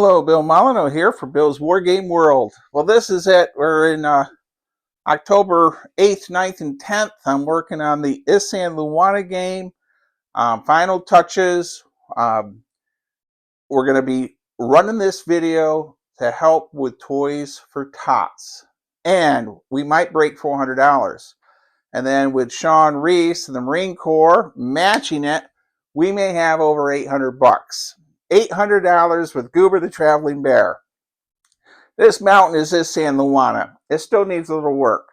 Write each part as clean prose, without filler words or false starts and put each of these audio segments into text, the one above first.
Hello, Bill Molyneux here for Bill's War Game World. Well, this is it. We're in October 8th, 9th, and 10th. I'm working on the Isandlwana game. Final touches. We're going to be running this video to help with Toys for Tots. And we might break $400. And then with Sean Reese and the Marine Corps matching it, we may have over 800 bucks. $800 with Goober the Traveling Bear. This mountain is Isandlwana. It still needs a little work.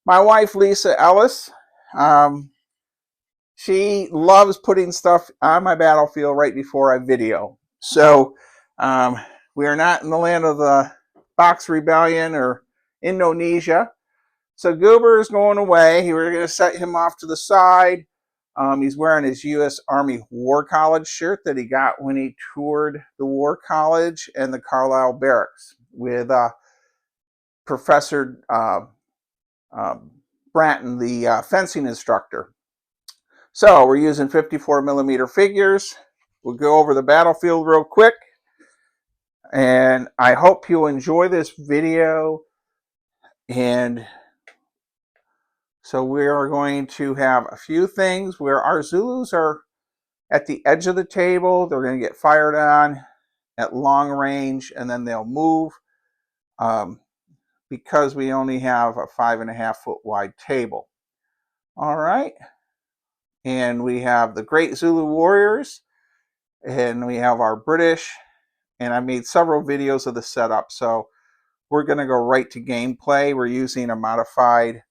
My wife, Lisa Ellis, she loves putting stuff on my battlefield right before I video. So we are not in the land of the Box Rebellion or Indonesia. So Goober is going away. We're going to set him off to the side. He's wearing his U.S. Army War College shirt that he got when he toured the War College and the Carlisle Barracks with Professor Bratton, the fencing instructor. So we're using 54mm figures. We'll go over the battlefield real quick. And I hope you enjoy this video. And so we are going to have a few things where our Zulus are at the edge of the table. They're going to get fired on at long range, and then they'll move because we only have a 5.5 foot wide table. All right. And we have the Great Zulu Warriors, and we have our British, and I made several videos of the setup. So we're going to go right to gameplay. We're using a modified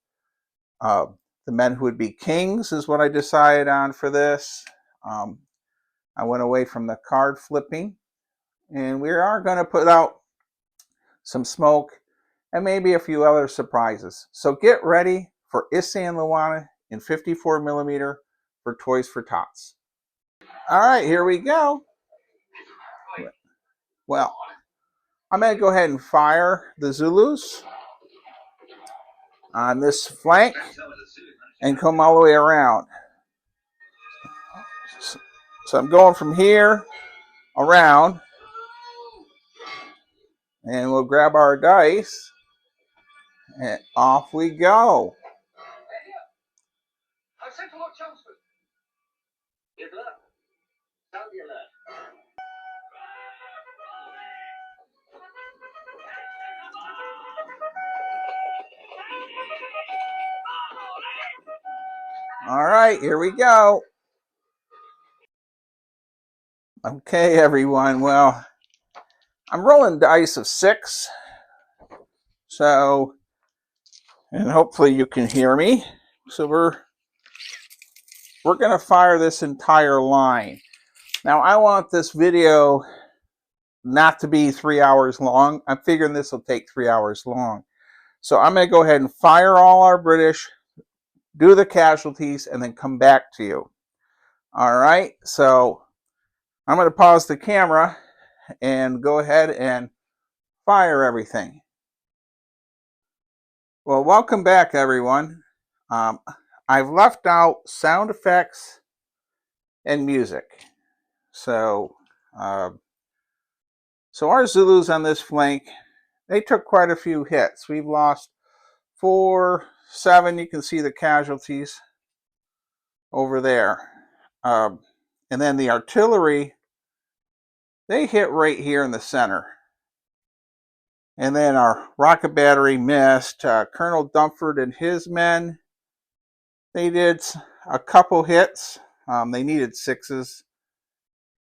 the men who would be kings is what I decided on for this. I went away from the card flipping, and we are going to put out some smoke and maybe a few other surprises. So get ready for Isandlwana in 54mm for Toys for Tots. All right, here we go. Well, I'm going to go ahead and fire the Zulus on this flank and come all the way around. So I'm going from here around, and we'll grab our dice, and off we go. All right, here we go. Okay, everyone. Well, I'm rolling dice of 6. So, and hopefully you can hear me. So we're going to fire this entire line. Now, I want this video not to be 3 hours long. I'm figuring this will take 3 hours long. So I'm going to go ahead and fire all our British, do the casualties, and then come back to you. All right, so I'm going to pause the camera and go ahead and fire everything. Well, welcome back, everyone. I've left out sound effects and music. So our Zulus on this flank, they took quite a few hits. We've lost 4, 7. You can see the casualties over there. And then the artillery, they hit right here in the center. And then our rocket battery missed. Colonel Dumford and his men, they did a couple hits. They needed 6s.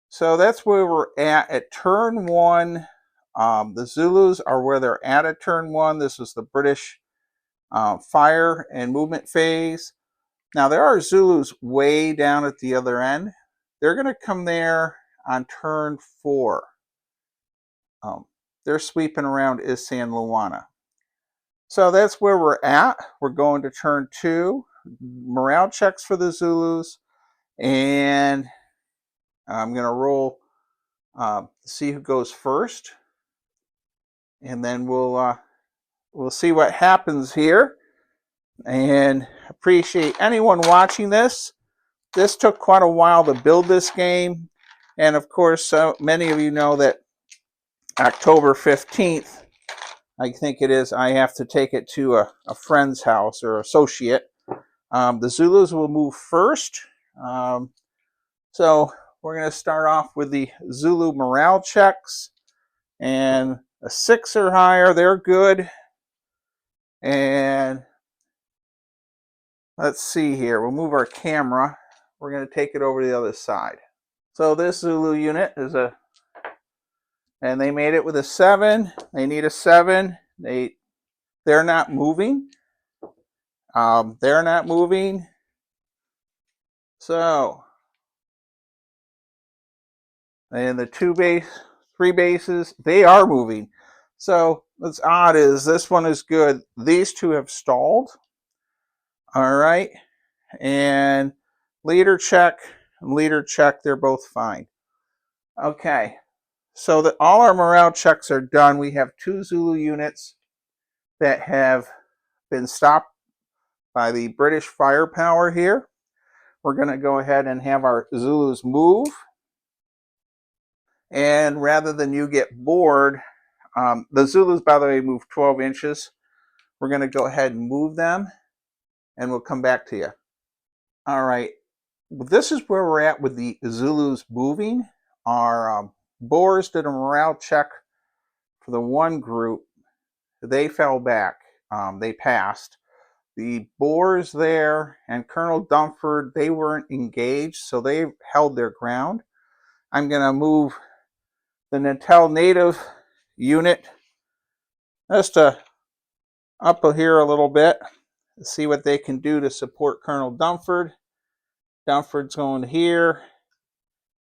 So that's where we're at turn 1. The Zulus are where they're at turn 1. This is the British fire and movement phase. Now there are Zulus way down at the other end. They're going to come there on turn 4. They're sweeping around Isandlwana. So that's where we're at. We're going to turn 2. Morale checks for the Zulus. And I'm going to roll, see who goes first. And then we'll see what happens here. And appreciate anyone watching this. This took quite a while to build this game. And of course, so many of you know that October 15th, I think it is, I have to take it to a friend's house or associate. The Zulus will move first. So we're going to start off with the Zulu morale checks. And a 6 or higher, they're good. And let's see here. We'll move our camera. We're going to take it over to the other side. So this Zulu unit is and they made it with a 7. They need a 7. They're not moving. They're not moving. So, and the 3 bases, they are moving. So what's odd is this one is good. These 2 have stalled. All right. And leader check, they're both fine. Okay. So that all our morale checks are done. We have 2 Zulu units that have been stopped by the British firepower here. We're going to go ahead and have our Zulus move. And rather than you get bored, the Zulus, by the way, move 12 inches. We're going to go ahead and move them, and we'll come back to you. All right. This is where we're at with the Zulus moving. Our Boers did a morale check for the one group. They fell back. They passed. The Boers there and Colonel Dunford, they weren't engaged, so they held their ground. I'm going to move the Natal Native unit just up here a little bit to see what they can do to support Colonel Dunford. Dunford's going here.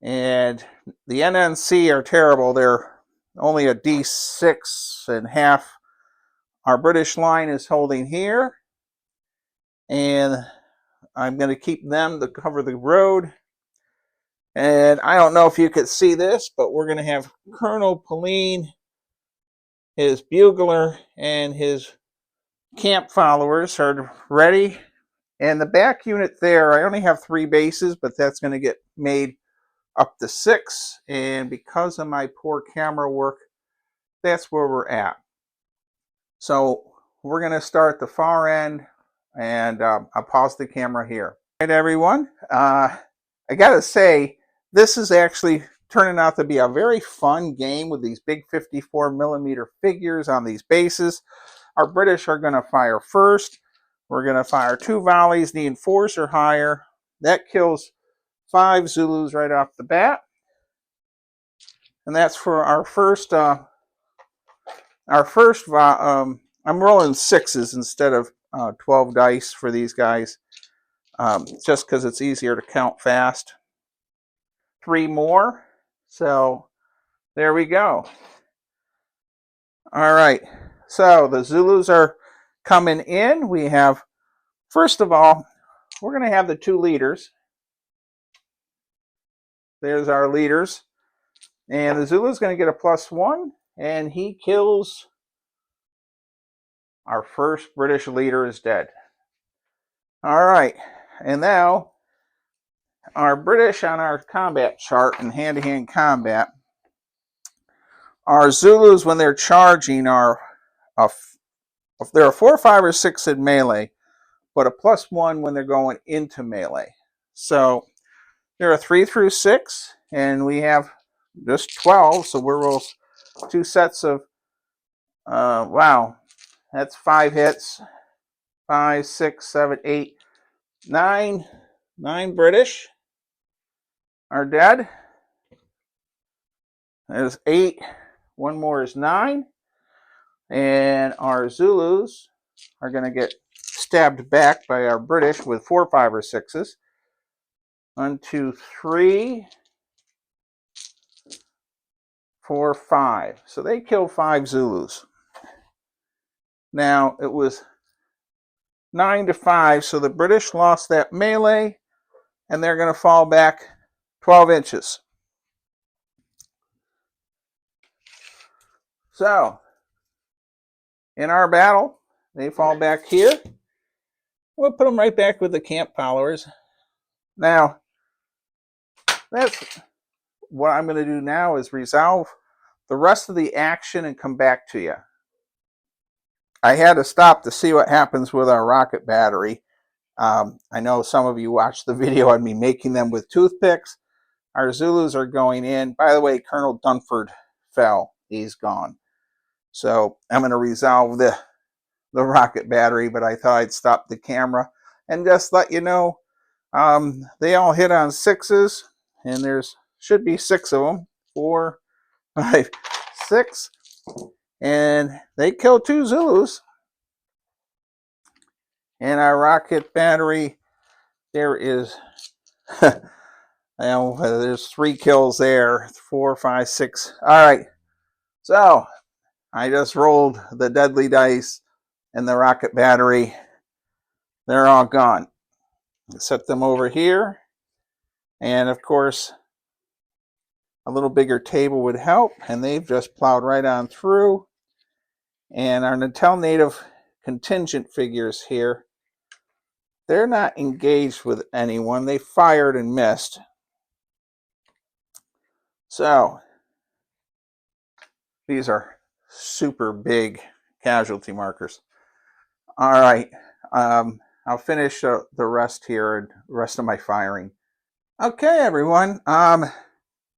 And the NNC are terrible. They're only a D6.5. Our British line is holding here. And I'm going to keep them to cover the road. And I don't know if you could see this, but we're going to have Colonel Pauline, his bugler, and his camp followers are ready. And the back unit there, I only have 3 bases, but that's going to get made up to 6. And because of my poor camera work, that's where we're at. So we're going to start the far end, and I'll pause the camera here. All right, everyone. I got to say, this is actually turning out to be a very fun game with these big 54mm figures on these bases. Our British are going to fire first. We're going to fire 2 volleys, needing 4s or higher. That kills 5 Zulus right off the bat. And that's for our first, I'm rolling 6s instead of 12 dice for these guys, just because it's easier to count fast. 3 more. So there we go. All right. So the Zulus are coming in. We have, first of all, we're going to have the 2 leaders. There's our leaders. And the Zulu is going to get a +1. And he kills our first British leader is dead. All right. And now our British on our combat chart in hand-to-hand combat, our Zulus, when they're charging, are they're a 4, 5, or 6 in melee, but a +1 when they're going into melee. So there are 3 through 6, and we have just 12. So we're roll 2 sets of, wow, that's 5 hits. 5, 6, 7, 8, 9. 9 British are dead. There's 8. 1 more is 9. And our Zulus are going to get stabbed back by our British with 4, 5, or 6s. 1, 2, 3, 4, 5. So they kill 5 Zulus. Now it was 9-5, so the British lost that melee, and they're going to fall back 12 inches. So in our battle, they fall back here. We'll put them right back with the camp followers. Now, that's what I'm going to do now is resolve the rest of the action and come back to you. I had to stop to see what happens with our rocket battery. I know some of you watched the video on me making them with toothpicks. Our Zulus are going in. By the way, Colonel Dunford fell. He's gone. So I'm going to resolve the rocket battery, but I thought I'd stop the camera and just let you know they all hit on 6s, and there's should be 6 of them. 4, 5, 6, and they killed 2 Zulus. And our rocket battery, there is, there's 3 kills there. 4, 5, 6. All right. So I just rolled the deadly dice and the rocket battery. They're all gone. Set them over here. And of course, a little bigger table would help. And they've just plowed right on through. And our Natal Native contingent figures here, they're not engaged with anyone. They fired and missed. So these are super big casualty markers. All right. I'll finish the rest here and the rest of my firing. Okay, everyone.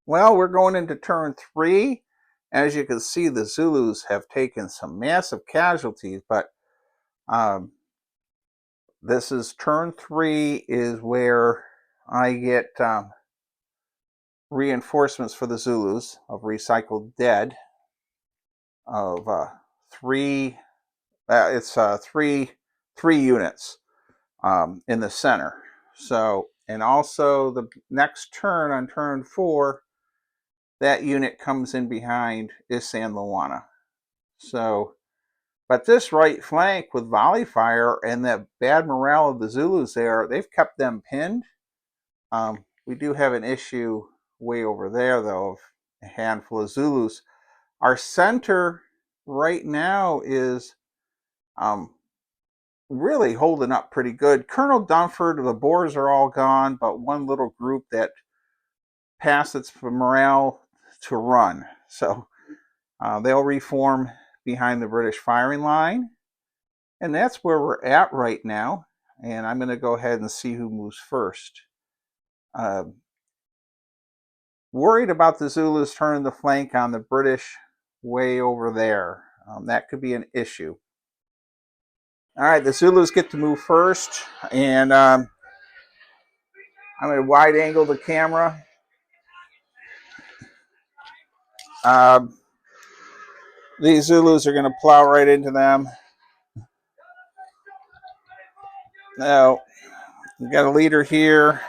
Well, we're going into turn 3. As you can see, the Zulus have taken some massive casualties, but this is turn 3 is where I get reinforcements for the Zulus of recycled dead of 3. It's 3 units in the center. So, and also the next turn on turn 4, that unit comes in behind Isandlwana. So, but this right flank with volley fire and the bad morale of the Zulus there, they've kept them pinned. We do have an issue way over there, though, of a handful of Zulus. Our center right now is really holding up pretty good. Colonel Dunford, the Boers are all gone, but one little group that passed its morale to run. So they'll reform behind the British firing line. And that's where we're at right now. And I'm going to go ahead and see who moves first. Worried about the Zulus turning the flank on the British way over there. That could be an issue. All right, the Zulus get to move first. And I'm going to wide angle the camera. These Zulus are going to plow right into them. Now, we've got a leader here.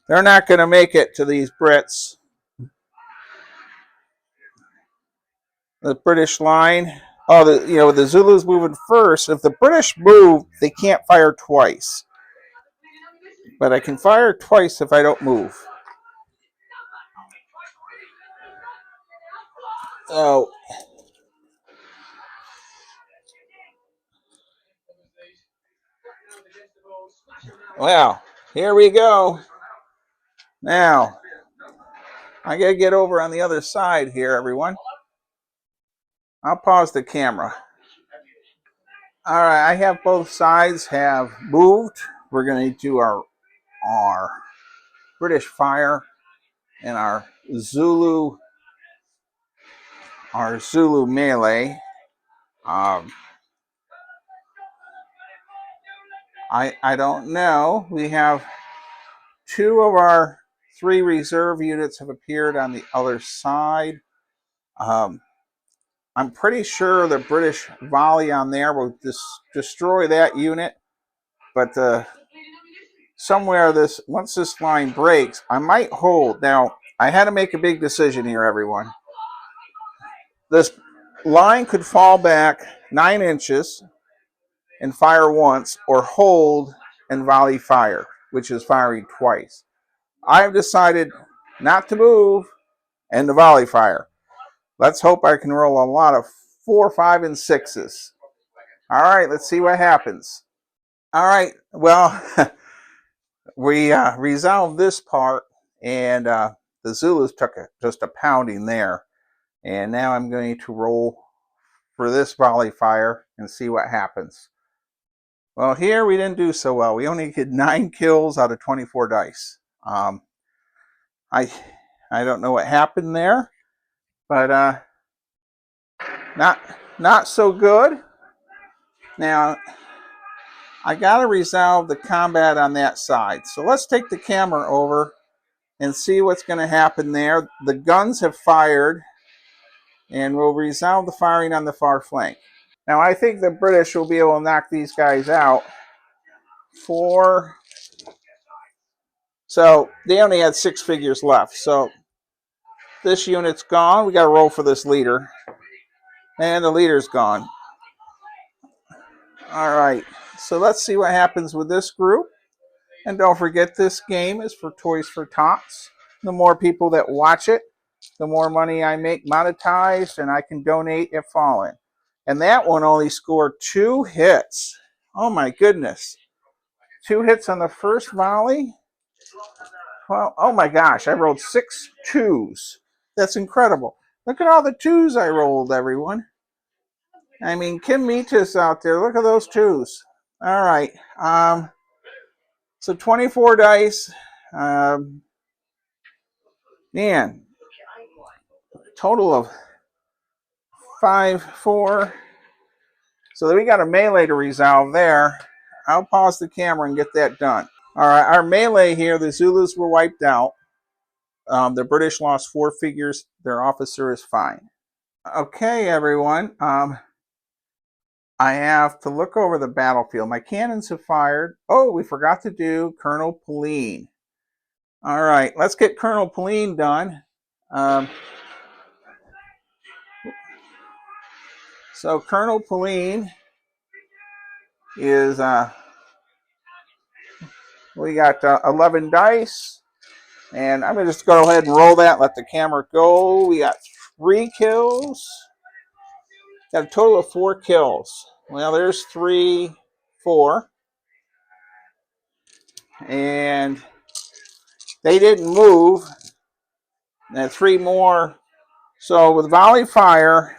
They're not going to make it to these Brits. The British line. Oh, the Zulus moving first. If the British move, they can't fire twice. But I can fire twice if I don't move. So, well, here we go. Now, I got to get over on the other side here, everyone. I'll pause the camera. All right, I have both sides have moved. We're going to do our British fire and our Zulu melee. I don't know. We have 2 of our 3 reserve units have appeared on the other side. I'm pretty sure the British volley on there will destroy that unit. But somewhere once this line breaks, I might hold. Now, I had to make a big decision here, everyone. This line could fall back 9 inches and fire once, or hold and volley fire, which is firing twice. I've decided not to move and to volley fire. Let's hope I can roll a lot of 4, 5, and 6s. All right, let's see what happens. All right, well, we resolved this part, and the Zulus took just a pounding there. And now I'm going to roll for this volley fire and see what happens. Well, here we didn't do so well. We only get 9 kills out of 24 dice. I don't know what happened there, but not so good. Now I gotta resolve the combat on that side. So let's take the camera over and see what's going to happen there. The guns have fired, and we'll resolve the firing on the far flank. Now I think the British will be able to knock these guys out. So they only had 6 figures left. So this unit's gone. We got to roll for this leader. And the leader's gone. All right. So let's see what happens with this group. And don't forget, this game is for Toys for Tots. The more people that watch it, the more money I make monetized, and I can donate if fallen. And that one only scored 2 hits. Oh my goodness. 2 hits on the first volley. Well, oh my gosh, I rolled 6 2s. That's incredible. Look at all the 2s I rolled, everyone. I mean, Kim Meach's out there. Look at those 2s. All right. So 24 dice. Man, total of 5, 4. So we got a melee to resolve there. I'll pause the camera and get that done. All right, our melee here, the Zulus were wiped out. The British lost 4 figures. Their officer is fine. Okay, everyone. I have to look over the battlefield. My cannons have fired. Oh, we forgot to do Colonel Pauline. All right, let's get Colonel Pauline done. So Colonel Pauline is, we got 11 dice. And I'm going to just go ahead and roll that, let the camera go. We got 3 kills. Got a total of 4 kills. Well, there's 3, 4. And they didn't move. And 3 more. So with volley fire,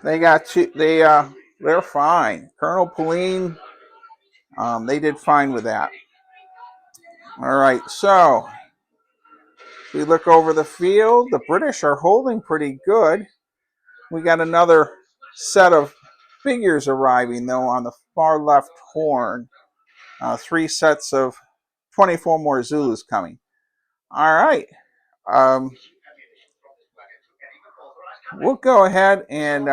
they got 2. They're fine. Colonel Pauline, they did fine with that. All right, so we look over the field. The British are holding pretty good. We got another set of figures arriving, though, on the far left horn. 3 sets of 24 more Zulus coming. All right. We'll go ahead and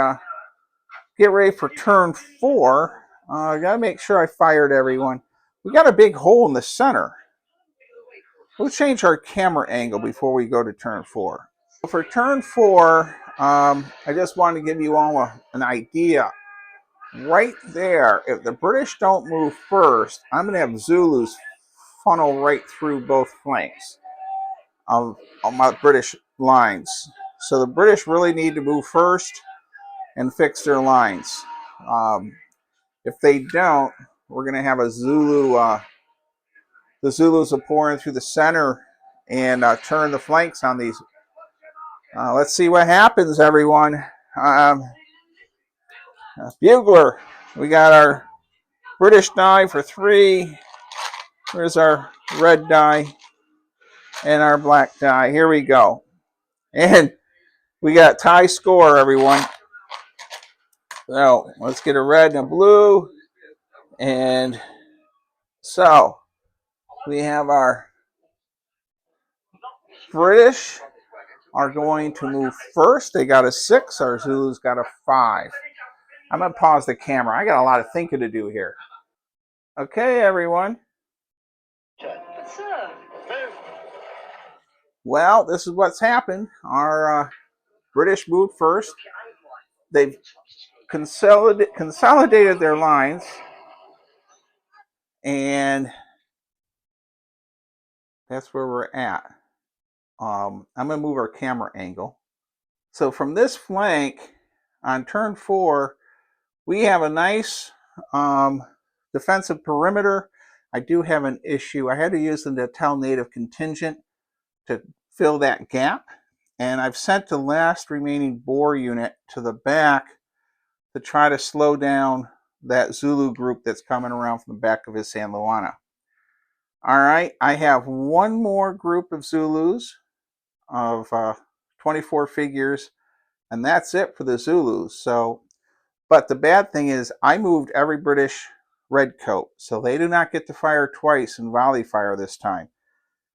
get ready for turn 4. I got to make sure I fired everyone. We got a big hole in the center. We'll change our camera angle before we go to turn 4. For turn 4, I just wanted to give you all an idea. Right there, if the British don't move first, I'm going to have Zulus funnel right through both flanks of my British lines. So the British really need to move first and fix their lines. If they don't, we're going to have a Zulu. The Zulus will pour in through the center and turn the flanks on these. Let's see what happens, everyone. Bugler, we got our British die for 3. Where's our red die and our black die? Here we go. And we got tie score, everyone. So let's get a red and a blue. And so we have our British are going to move first. They got a 6. Our Zulus got a 5. I'm going to pause the camera. I got a lot of thinking to do here. Okay, everyone. Well, this is what's happened. Our British moved first. They've consolidated their lines. And that's where we're at. I'm going to move our camera angle. So from this flank, on turn 4, we have a nice defensive perimeter. I do have an issue. I had to use the Natal native contingent to fill that gap. and I've sent the last remaining Boer unit to the back to try to slow down that Zulu group that's coming around from the back of Isandlwana. All right, I have one more group of Zulus of 24 figures, and that's it for the Zulus. So, but the bad thing is I moved every British redcoat, so they do not get to fire twice in volley fire this time.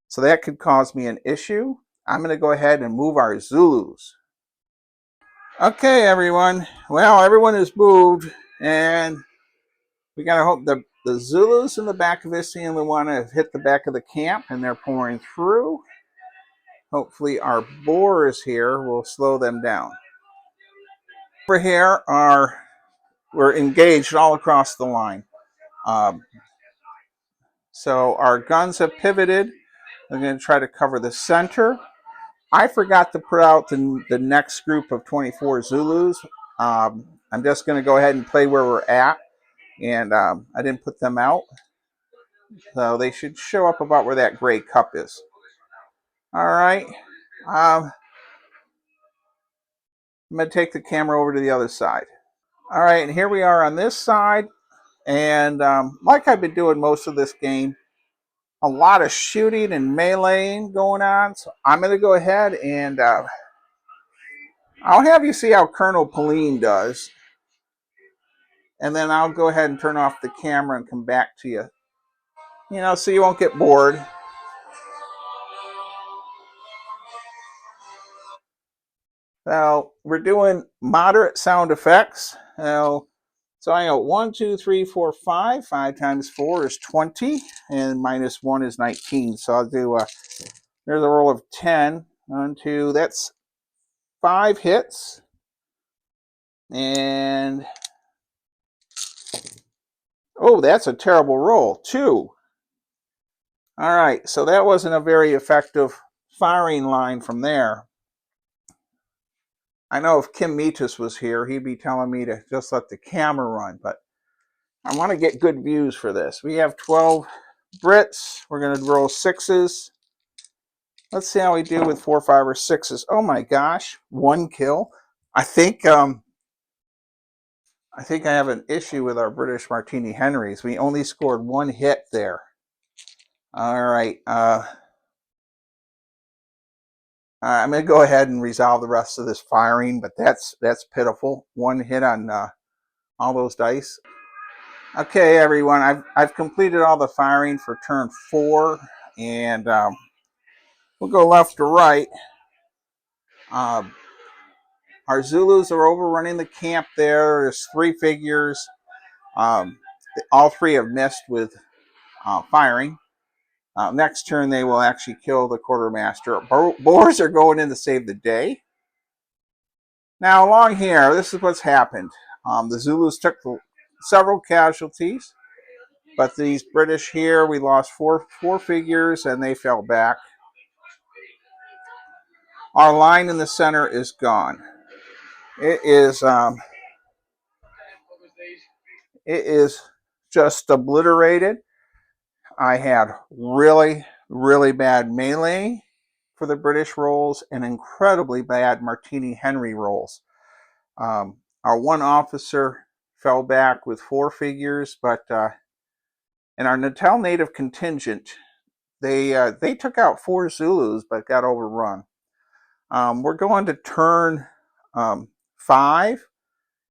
So that could cause me an issue. I'm going to go ahead and move our Zulus. Okay, everyone. Well, everyone is moved, and we got to hope the Zulus in the back of this scene want to hit the back of the camp, and they're pouring through. Hopefully our Boers here will slow them down. Over here we're engaged all across the line. So our guns have pivoted. We're going to try to cover the center. I forgot to put out the next group of 24 Zulus. I'm just going to go ahead and play where we're at. And I didn't put them out. So they should show up about where that gray cup is. All right. I'm going to take the camera over to the other side. All right, and here we are on this side. And like I've been doing most of this game, a lot of shooting and meleeing going on. So I'm going to go ahead and I'll have you see how Colonel Pauline does. And then I'll go ahead and turn off the camera and come back to you. You know, so you won't get bored. So we're doing moderate sound effects. So I got 1, 2, 3, 4, 5. 5 times 4 is 20, and minus 1 is 19. So I'll do there's a roll of 10. 1, 2. That's 5 hits, and oh, that's a terrible roll. 2. All right, so that wasn't a very effective firing line from there. I know if Kim Metis was here, he'd be telling me to just let the camera run, but I want to get good views for this. We have 12 Brits. We're going to roll 6s. Let's see how we do with 4, 5, or 6s. Oh my gosh, 1 kill. I think I have an issue with our British Martini Henrys. We only scored 1 hit there. All right. I'm going to go ahead and resolve the rest of this firing, but that's pitiful. 1 hit on all those dice. Okay, everyone, I've completed all the firing for turn 4, and we'll go left to right. Our Zulus are overrunning the camp there. There's 3 figures. All 3 have missed with firing. Next turn, they will actually kill the quartermaster. Boers are going in to save the day. Now, along here, this is what's happened. The Zulus took several casualties, but these British here, we lost four figures, and they fell back. Our line in the center is gone. It is just obliterated. I had really, really bad melee for the British rolls and incredibly bad Martini Henry rolls. Our one officer fell back with 4 figures, but in our Natal native contingent, they took out 4 Zulus but got overrun. We're going to turn 5,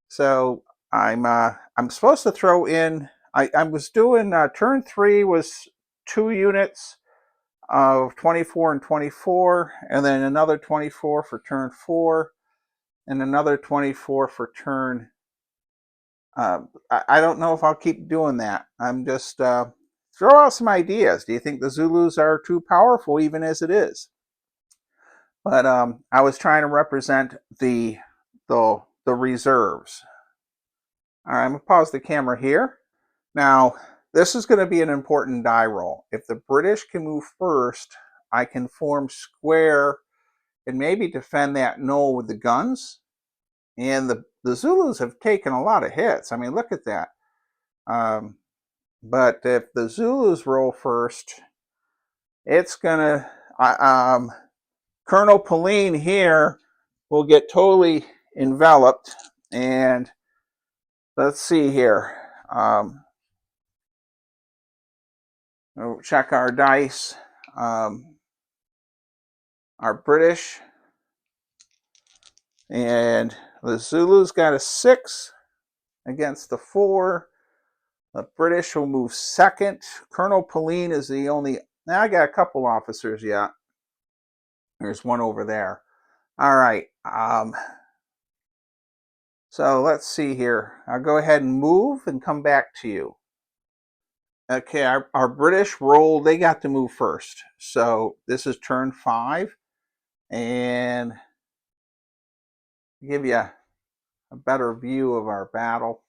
so I'm supposed to throw in. I was doing turn 3 was 2 units of 24 and 24, and then another 24 for turn 4, and another 24 for turn. I don't know if I'll keep doing that. I'm just throw out some ideas. Do you think the Zulus are too powerful even as it is? But I was trying to represent the reserves. All right, I'm gonna pause the camera here. Now, this is going to be an important die roll. If the British can move first, I can form square and maybe defend that knoll with the guns. And the Zulus have taken a lot of hits. I mean, look at that. But if the Zulus roll first, it's going to Colonel Pauline here will get totally enveloped. And let's see here. We'll check our dice. Our British. And the Zulus got a 6 against the 4. The British will move second. Colonel Pauline is the only... Now I got a couple officers yet. There's one over there. All right. So let's see here. I'll go ahead and move and come back to you. Okay, our British rolled. They got to move first. So this is turn 5. And give you a better view of our battle.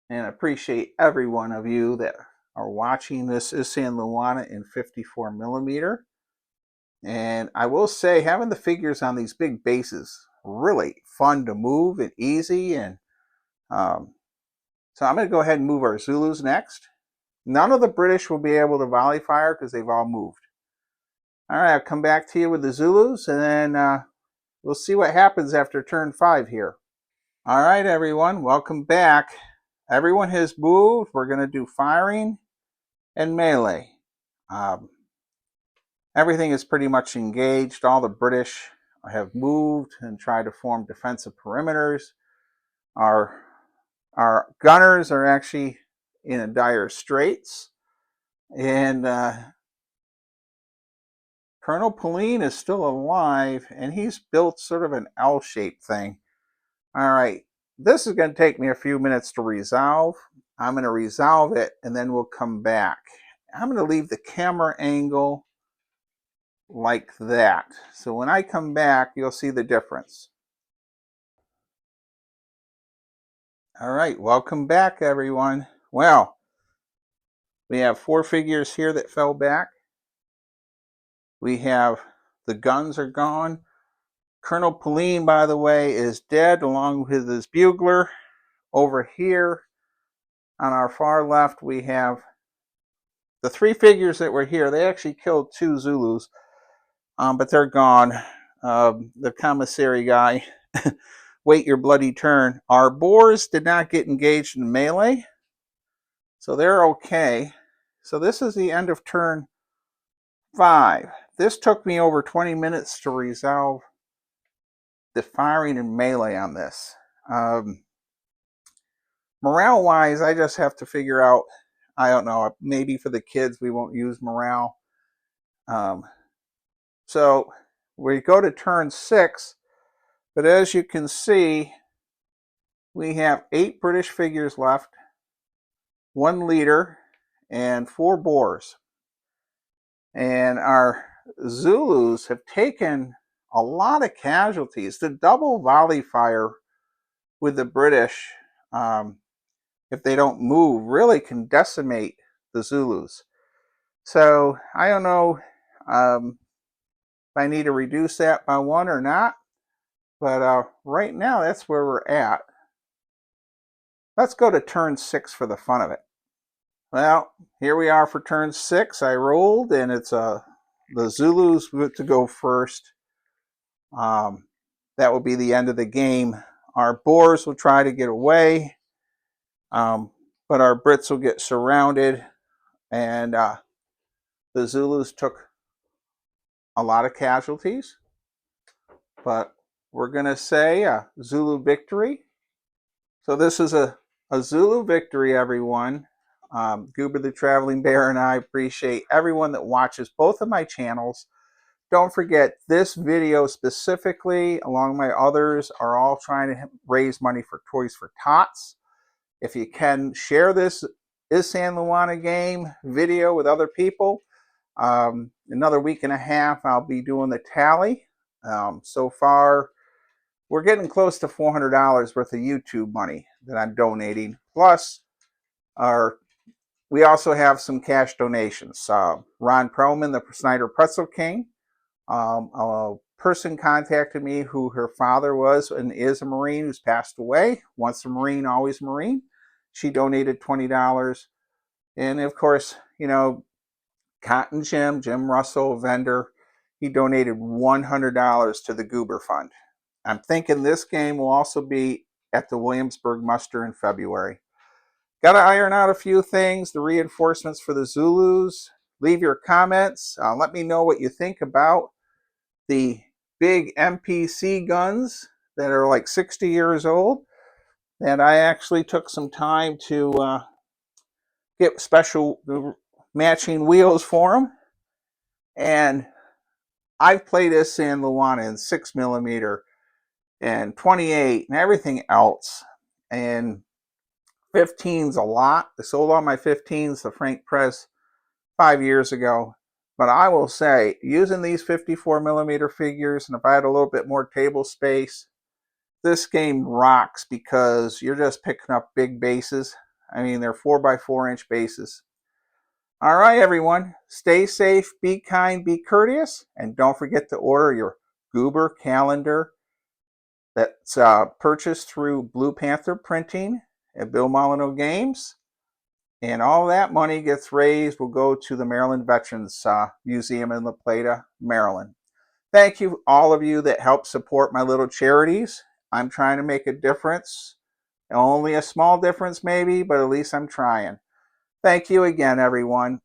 And I appreciate every one of you that are watching. This Isandlwana in 54 millimeter. And I will say, having the figures on these big bases, really fun to move and easy. And so I'm going to go ahead and move our Zulus next. None of the British will be able to volley fire because they've all moved. All right, I'll come back to you with the Zulus, and then we'll see what happens after turn 5 here. All right, everyone, welcome back. Everyone has moved. We're going to do firing and melee. Everything is pretty much engaged. All the British have moved and tried to form defensive perimeters. Our gunners are actually in a dire straits. And Colonel Pauline is still alive, and he's built sort of an L-shaped thing. All right, this is going to take me a few minutes to resolve. I'm going to resolve it, and then we'll come back. I'm going to leave the camera angle like that. So when I come back, you'll see the difference. All right, welcome back, everyone. Well, we have 4 figures here that fell back. We have the guns are gone. Colonel Pauline, by the way, is dead along with his bugler. Over here on our far left, we have the 3 figures that were here. They actually killed 2 Zulus, but they're gone. The commissary guy, wait your bloody turn. Our Boers did not get engaged in melee, so they're okay. So this is the end of turn 5. This took me over 20 minutes to resolve the firing and melee on this. Morale-wise, I just have to figure out, I don't know, maybe for the kids we won't use morale. So we go to turn 6, but as you can see, we have 8 British figures left, 1 leader, and 4 Boers. And our Zulus have taken a lot of casualties. The double volley fire with the British, if they don't move, really can decimate the Zulus. So I don't know if I need to reduce that by 1 or not, but right now that's where we're at. Let's go to turn 6 for the fun of it. Well, here we are for turn 6. I rolled, and it's the Zulus to go first. That will be the end of the game. Our Boers will try to get away, but our Brits will get surrounded, and the Zulus took a lot of casualties, but we're going to say a Zulu victory. So this is a Zulu victory, everyone. Goober the Traveling Bear and I appreciate everyone that watches both of my channels. Don't forget, this video specifically, along with my others, are all trying to raise money for Toys for Tots. If you can, share this Isandlwana game video with other people. Another week and a half, I'll be doing the tally. So far, we're getting close to $400 worth of YouTube money that I'm donating. Plus, we also have some cash donations. Ron Perlman, the Snyder Pretzel King. A person contacted me who her father was and is a Marine who's passed away. Once a Marine, always a Marine. She donated $20. And of course, you know, Cotton Jim Russell, vendor, he donated $100 to the Goober Fund. I'm thinking this game will also be at the Williamsburg Muster in February. Got to iron out a few things, the reinforcements for the Zulus. Leave your comments. Let me know what you think about the big MPC guns that are like 60 years old. And I actually took some time to get special matching wheels for them. And I've played Isandlwana in 6mm and 28 and everything else. And 15's a lot. I sold all my 15s to Frank Press 5 years ago. But I will say, using these 54mm figures, and if I had a little bit more table space, this game rocks because you're just picking up big bases. I mean, they're 4x4-inch bases. All right, everyone. Stay safe, be kind, be courteous, and don't forget to order your Goober calendar that's purchased through Blue Panther Printing at Bill Molyneux Games. And all that money gets raised will go to the Maryland Veterans Museum in La Plata, Maryland. Thank you, all of you that help support my little charities. I'm trying to make a difference. Only a small difference maybe, but at least I'm trying. Thank you again, everyone.